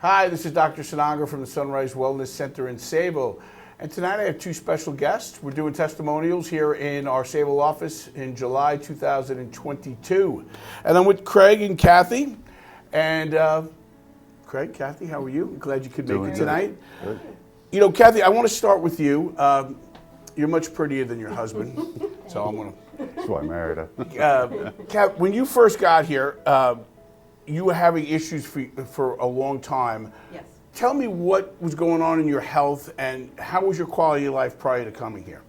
Hi, this is Dr. Sanaga from the Sunrise Wellness Center in Sayville. And tonight I have two special guests. We're doing testimonials here in our Sayville office in July 2022. And I'm with Craig and Kathy. And Craig, Kathy, how are you? Glad you could make it tonight. Good. You know, Kathy, I want to start with you. You're much prettier than your husband, so I'm going to... That's why I married her. Kat, when you first got here, you were having issues for a long time. Yes. Tell me what was going on in your health and how was your quality of life prior to coming here?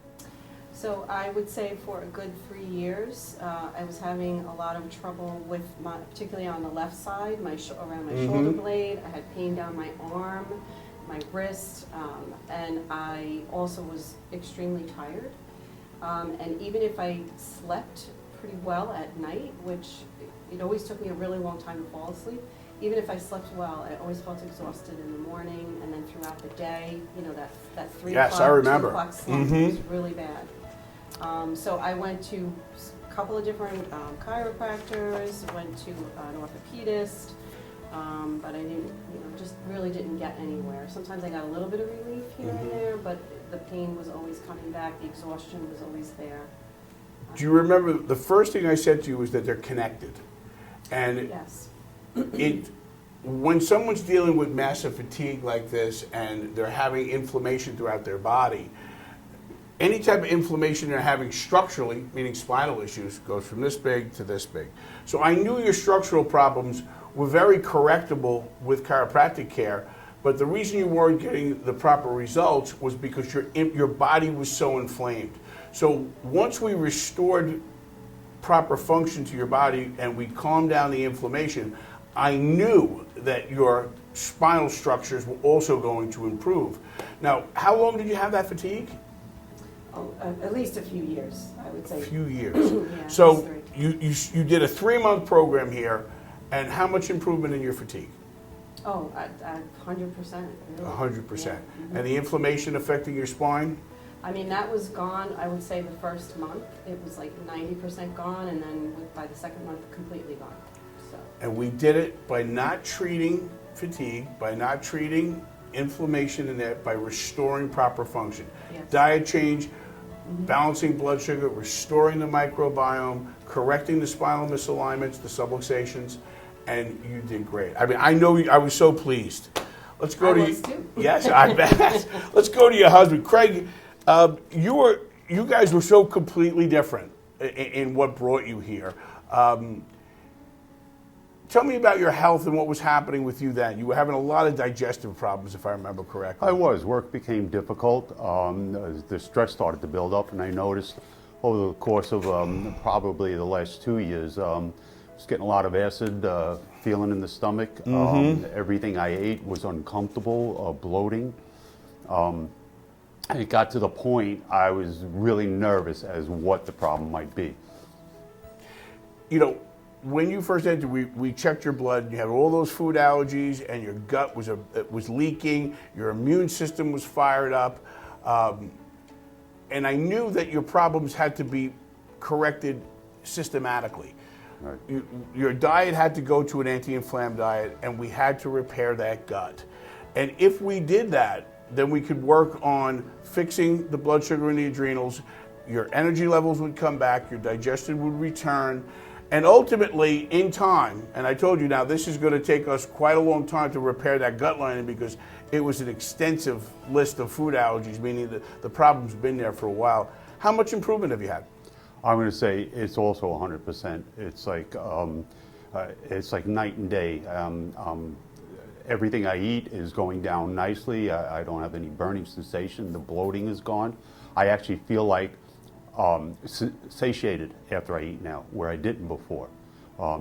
So I would say for a good 3 years, I was having a lot of trouble with particularly on the left side, around my shoulder blade. I had pain down my arm, my wrist, and I also was extremely tired. And even if I slept pretty well at night, which it always took me a really long time to fall asleep, even if I slept well, I always felt exhausted in the morning and then throughout the day, you know, that 3 Yes, o'clock, I remember. 2 o'clock slump was really bad. So I went to a couple of different chiropractors, went to an orthopedist, but I didn't, just really didn't get anywhere. Sometimes I got a little bit of relief here and there, but the pain was always coming back, the exhaustion was always there. Do you remember the first thing I said to you was that they're connected? And Yes. when someone's dealing with massive fatigue like this and they're having inflammation throughout their body, any type of inflammation they're having structurally, meaning spinal issues, goes from this big to this big. So I knew your structural problems were very correctable with chiropractic care, but the reason you weren't getting the proper results was because your body was so inflamed. So once we restored proper function to your body and we calmed down the inflammation, I knew that your spinal structures were also going to improve. Now, how long did you have that fatigue? Oh, at least a few years, I would say. A few years. Yeah, So at least 3. you did a 3-month program here, and how much improvement in your fatigue? Oh, at 100%. Really. 100%. Yeah. And the inflammation affecting your spine? I mean, that was gone, I would say the first month. It was like 90% gone, and then by the second month, completely gone. So. And we did it by not treating fatigue, by not treating inflammation in that, by restoring proper function. Yes. Diet change, balancing blood sugar, restoring the microbiome, correcting the spinal misalignments, the subluxations, and you did great. I mean, I know I was so pleased. Let's go to was too. Yes, I bet. Let's go to your husband, Craig. You guys were so completely different in what brought you here. Tell me about your health and what was happening with you then. You were having a lot of digestive problems, if I remember correctly. I was. Work became difficult. The stress started to build up, and I noticed over the course of probably the last 2 years, I was getting a lot of acid feeling in the stomach. Everything I ate was uncomfortable, bloating. And it got to the point I was really nervous as what the problem might be. You know, when you first entered, we checked your blood, and you had all those food allergies, and your gut was leaking, your immune system was fired up, and I knew that your problems had to be corrected systematically. Right. Your diet had to go to an anti-inflammatory diet, and we had to repair that gut. And if we did that, then we could work on fixing the blood sugar in the adrenals, your energy levels would come back, your digestion would return, and ultimately, in time, and I told you now, this is going to take us quite a long time to repair that gut lining because it was an extensive list of food allergies, meaning that the problem's been there for a while. How much improvement have you had? I'm going to say it's also 100%. It's like night and day. Everything I eat is going down nicely. I don't have any burning sensation. The bloating is gone. I actually feel like satiated after I eat now, where I didn't before.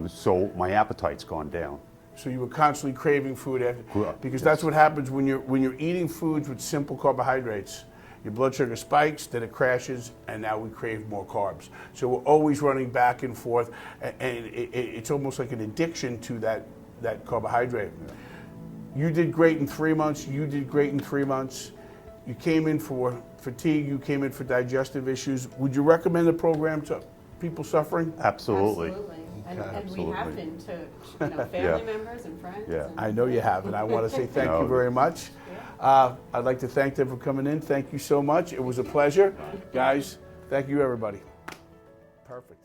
So my appetite's gone down. So you were constantly craving food after, because Yes. that's what happens when you're eating foods with simple carbohydrates. Your blood sugar spikes, then it crashes, and now we crave more carbs. So we're always running back and forth, and it's almost like an addiction to that carbohydrate. You did great in 3 months. You did great in 3 months. You came in for fatigue. You came in for digestive issues. Would you recommend the program to people suffering? Absolutely. Absolutely. And we Absolutely. have been to, family members and friends. Yeah. and- I know you have, and I want to say thank you No. very much. I'd like to thank them for coming in. Thank you so much. It was a pleasure. Guys, thank you, everybody. Perfect.